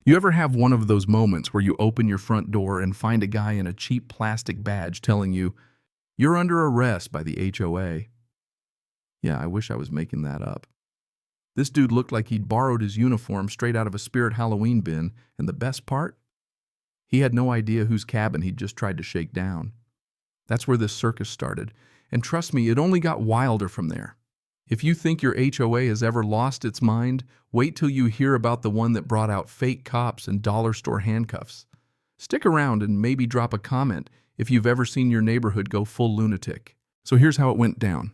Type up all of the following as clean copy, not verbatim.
You ever have one of those moments where you open your front door and find a guy in a cheap plastic badge telling you, "You're under arrest by the HOA"? Yeah, I wish I was making that up. This dude looked like he'd borrowed his uniform straight out of a Spirit Halloween bin, and the best part? He had no idea whose cabin he'd just tried to shake down. That's where this circus started, and trust me, it only got wilder from there. If you think your HOA has ever lost its mind, wait till you hear about the one that brought out fake cops and dollar store handcuffs. Stick around and maybe drop a comment if you've ever seen your neighborhood go full lunatic. So here's how it went down.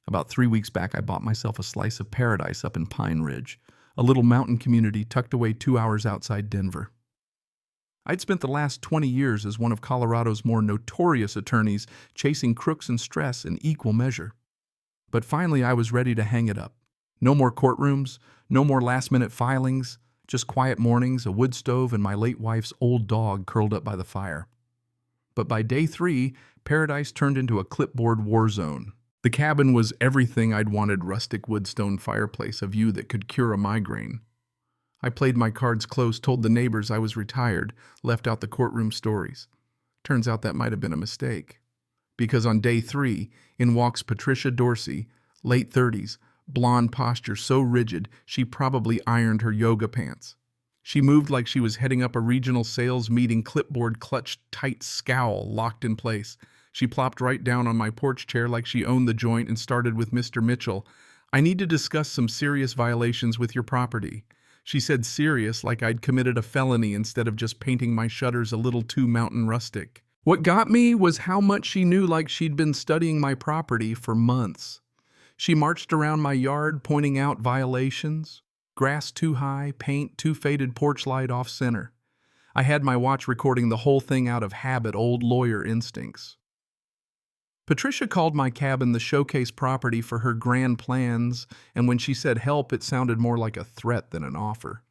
About 3 weeks back, I bought myself a slice of paradise up in Pine Ridge, a little mountain community tucked away 2 hours outside Denver. I'd spent the last 20 years as one of Colorado's more notorious attorneys, chasing crooks and stress in equal measure. But finally, I was ready to hang it up. No more courtrooms, no more last-minute filings, just quiet mornings, a wood stove, and my late wife's old dog curled up by the fire. But by day 3, paradise turned into a clipboard war zone. The cabin was everything I'd wanted: rustic woodstone fireplace, a view that could cure a migraine. I played my cards close, told the neighbors I was retired, left out the courtroom stories. Turns out that might have been a mistake. Because on day 3, in walks Patricia Dorsey, late 30s, blonde posture so rigid she probably ironed her yoga pants. She moved like she was heading up a regional sales meeting, clipboard clutched tight, scowl locked in place. She plopped right down on my porch chair like she owned the joint and started with, "Mr. Mitchell, I need to discuss some serious violations with your property." She said serious like I'd committed a felony instead of just painting my shutters a little too mountain rustic. What got me was how much she knew, like she'd been studying my property for months. She marched around my yard pointing out violations. Grass too high, paint too faded, porch light off center. I had my watch recording the whole thing out of habit, old lawyer instincts. Patricia called my cabin the showcase property for her grand plans, and when she said help, it sounded more like a threat than an offer.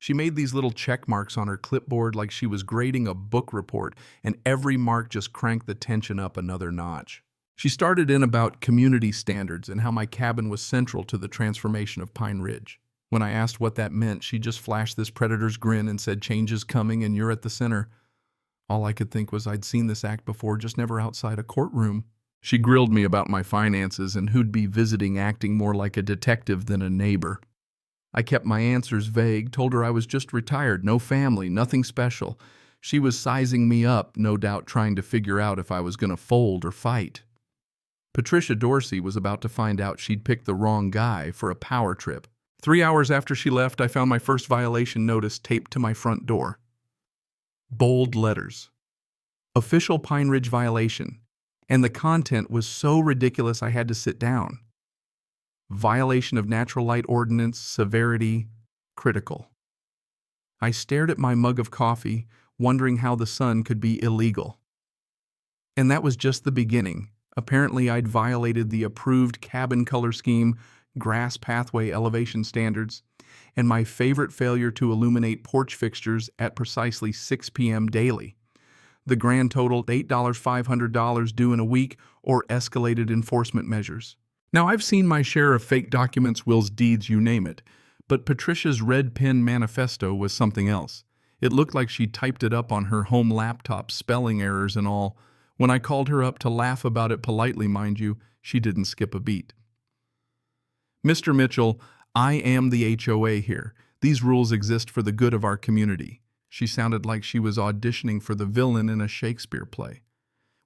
She made these little check marks on her clipboard like she was grading a book report, and every mark just cranked the tension up another notch. She started in about community standards and how my cabin was central to the transformation of Pine Ridge. When I asked what that meant, she just flashed this predator's grin and said, "Change is coming and you're at the center." All I could think was I'd seen this act before, just never outside a courtroom. She grilled me about my finances and who'd be visiting, acting more like a detective than a neighbor. I kept my answers vague, told her I was just retired, no family, nothing special. She was sizing me up, no doubt trying to figure out if I was going to fold or fight. Patricia Dorsey was about to find out she'd picked the wrong guy for a power trip. 3 hours after she left, I found my first violation notice taped to my front door. Bold letters. Official Pine Ridge violation. And the content was so ridiculous I had to sit down. Violation of natural light ordinance, severity, critical. I stared at my mug of coffee, wondering how the sun could be illegal. And that was just the beginning. Apparently, I'd violated the approved cabin color scheme, grass pathway elevation standards, and my favorite failure to illuminate porch fixtures at precisely 6 p.m. daily. The grand total, $8,500 due in a week, or escalated enforcement measures. Now, I've seen my share of fake documents, wills, deeds, you name it, but Patricia's red pen manifesto was something else. It looked like she typed it up on her home laptop, spelling errors and all. When I called her up to laugh about it politely, mind you, she didn't skip a beat. "Mr. Mitchell, I am the HOA here. These rules exist for the good of our community." She sounded like she was auditioning for the villain in a Shakespeare play.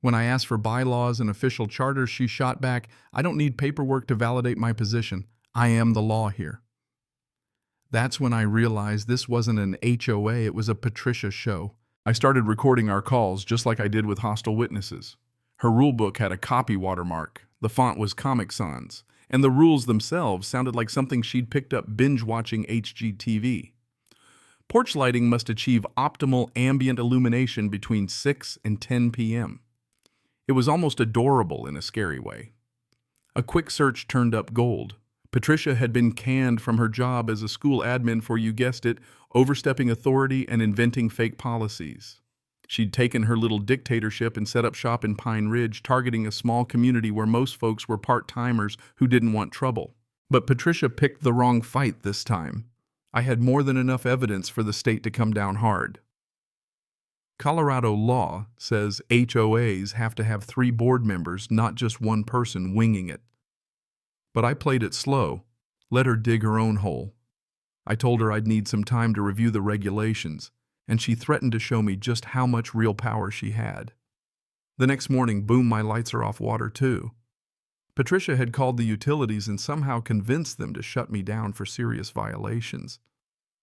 When I asked for bylaws and official charters, she shot back, "I don't need paperwork to validate my position. I am the law here." That's when I realized this wasn't an HOA, it was a Patricia show. I started recording our calls just like I did with hostile witnesses. Her rulebook had a copy watermark. The font was Comic Sans, and the rules themselves sounded like something she'd picked up binge-watching HGTV. Porch lighting must achieve optimal ambient illumination between 6 and 10 p.m. It was almost adorable in a scary way. A quick search turned up gold. Patricia had been canned from her job as a school admin for, you guessed it, overstepping authority and inventing fake policies. She'd taken her little dictatorship and set up shop in Pine Ridge, targeting a small community where most folks were part-timers who didn't want trouble. But Patricia picked the wrong fight this time. I had more than enough evidence for the state to come down hard. Colorado law says HOAs have to have 3 board members, not just one person winging it. But I played it slow, let her dig her own hole. I told her I'd need some time to review the regulations, and she threatened to show me just how much real power she had. The next morning, boom, my lights are off water too. Patricia had called the utilities and somehow convinced them to shut me down for serious violations.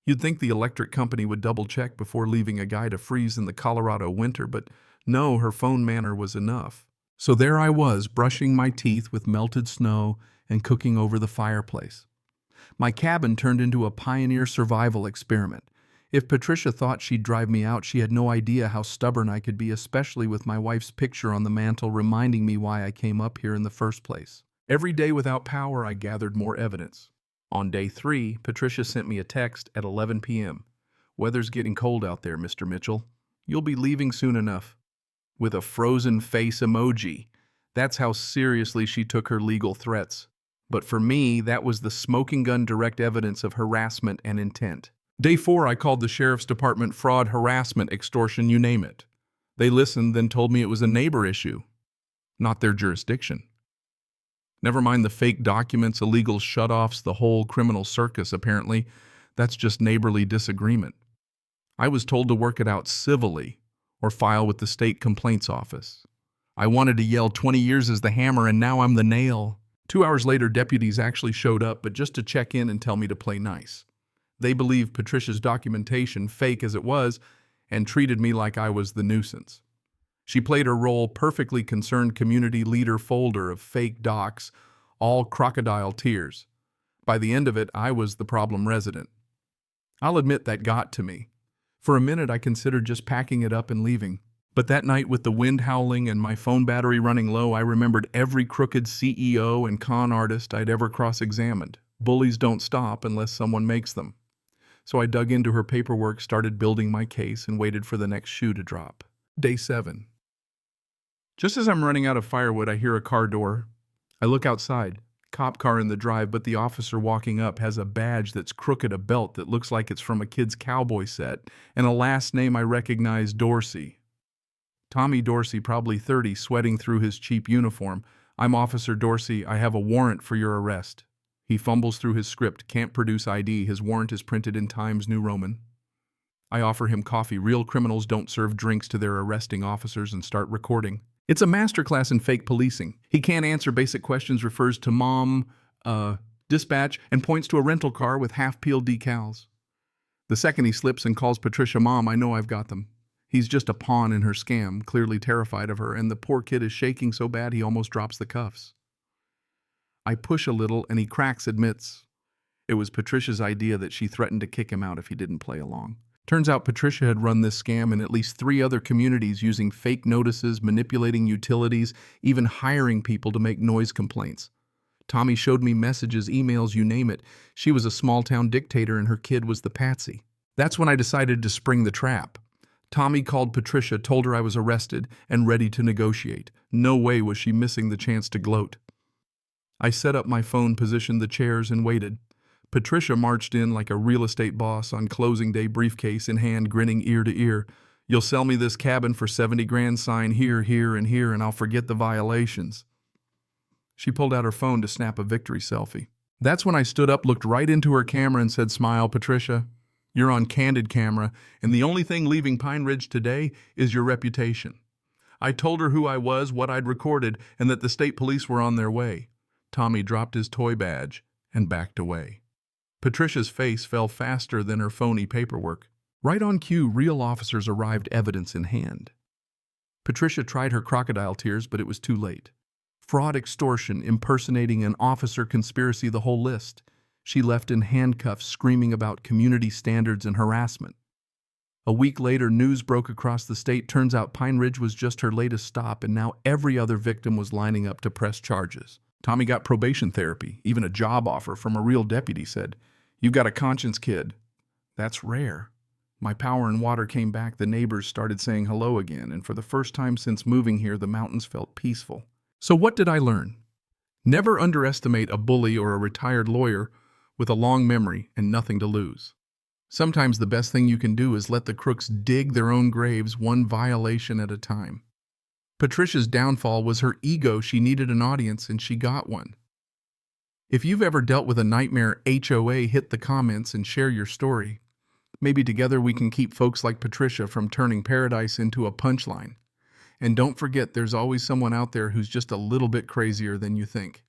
You'd think the electric company would double-check before leaving a guy to freeze in the Colorado winter, but no, her phone manner was enough. So there I was, brushing my teeth with melted snow and cooking over the fireplace. My cabin turned into a pioneer survival experiment. If Patricia thought she'd drive me out, she had no idea how stubborn I could be, especially with my wife's picture on the mantel reminding me why I came up here in the first place. Every day without power, I gathered more evidence. On day 3, Patricia sent me a text at 11 p.m. "Weather's getting cold out there, Mr. Mitchell. You'll be leaving soon enough." With a frozen face emoji. That's how seriously she took her legal threats. But for me, that was the smoking gun direct evidence of harassment and intent. Day 4, I called the sheriff's department, fraud, harassment, extortion, you name it. They listened, then told me it was a neighbor issue, not their jurisdiction. Never mind the fake documents, illegal shutoffs, the whole criminal circus, apparently. That's just neighborly disagreement. I was told to work it out civilly or file with the state complaints office. I wanted to yell 20 years is the hammer and now I'm the nail. 2 hours later, deputies actually showed up, but just to check in and tell me to play nice. They believed Patricia's documentation, fake as it was, and treated me like I was the nuisance. She played her role, perfectly concerned community leader folder of fake docs, all crocodile tears. By the end of it, I was the problem resident. I'll admit that got to me. For a minute, I considered just packing it up and leaving. But that night, with the wind howling and my phone battery running low, I remembered every crooked CEO and con artist I'd ever cross-examined. Bullies don't stop unless someone makes them. So I dug into her paperwork, started building my case, and waited for the next shoe to drop. Day 7. Just as I'm running out of firewood, I hear a car door. I look outside. Cop car in the drive, but the officer walking up has a badge that's crooked, a belt that looks like it's from a kid's cowboy set, and a last name I recognize, Dorsey. Tommy Dorsey, probably 30, sweating through his cheap uniform. "I'm Officer Dorsey. I have a warrant for your arrest." He fumbles through his script, can't produce ID. His warrant is printed in Times New Roman. I offer him coffee. Real criminals don't serve drinks to their arresting officers, and start recording. It's a masterclass in fake policing. He can't answer basic questions, refers to mom, dispatch, and points to a rental car with half-peeled decals. The second he slips and calls Patricia mom, I know I've got them. He's just a pawn in her scam, clearly terrified of her, and the poor kid is shaking so bad he almost drops the cuffs. I push a little, and he cracks, admits it was Patricia's idea, that she threatened to kick him out if he didn't play along. Turns out Patricia had run this scam in at least 3 other communities, using fake notices, manipulating utilities, even hiring people to make noise complaints. Tommy showed me messages, emails, you name it. She was a small-town dictator and her kid was the patsy. That's when I decided to spring the trap. Tommy called Patricia, told her I was arrested and ready to negotiate. No way was she missing the chance to gloat. I set up my phone, positioned the chairs, and waited. Patricia marched in like a real estate boss on closing day, briefcase in hand, grinning ear to ear. "You'll sell me this cabin for 70 grand, sign here, here, and here, and I'll forget the violations." She pulled out her phone to snap a victory selfie. That's when I stood up, looked right into her camera, and said, "Smile, Patricia. You're on candid camera, and the only thing leaving Pine Ridge today is your reputation." I told her who I was, what I'd recorded, and that the state police were on their way. Tommy dropped his toy badge and backed away. Patricia's face fell faster than her phony paperwork. Right on cue, real officers arrived, evidence in hand. Patricia tried her crocodile tears, but it was too late. Fraud, extortion, impersonating an officer, conspiracy, the whole list. She left in handcuffs, screaming about community standards and harassment. A week later, news broke across the state. Turns out Pine Ridge was just her latest stop, and now every other victim was lining up to press charges. Tommy got probation therapy, even a job offer from a real deputy said, "You've got a conscience, kid." That's rare. My power and water came back, the neighbors started saying hello again, and for the first time since moving here, the mountains felt peaceful. So what did I learn? Never underestimate a bully or a retired lawyer with a long memory and nothing to lose. Sometimes the best thing you can do is let the crooks dig their own graves one violation at a time. Patricia's downfall was her ego. She needed an audience, and she got one. If you've ever dealt with a nightmare HOA, hit the comments and share your story. Maybe together we can keep folks like Patricia from turning paradise into a punchline. And don't forget, there's always someone out there who's just a little bit crazier than you think.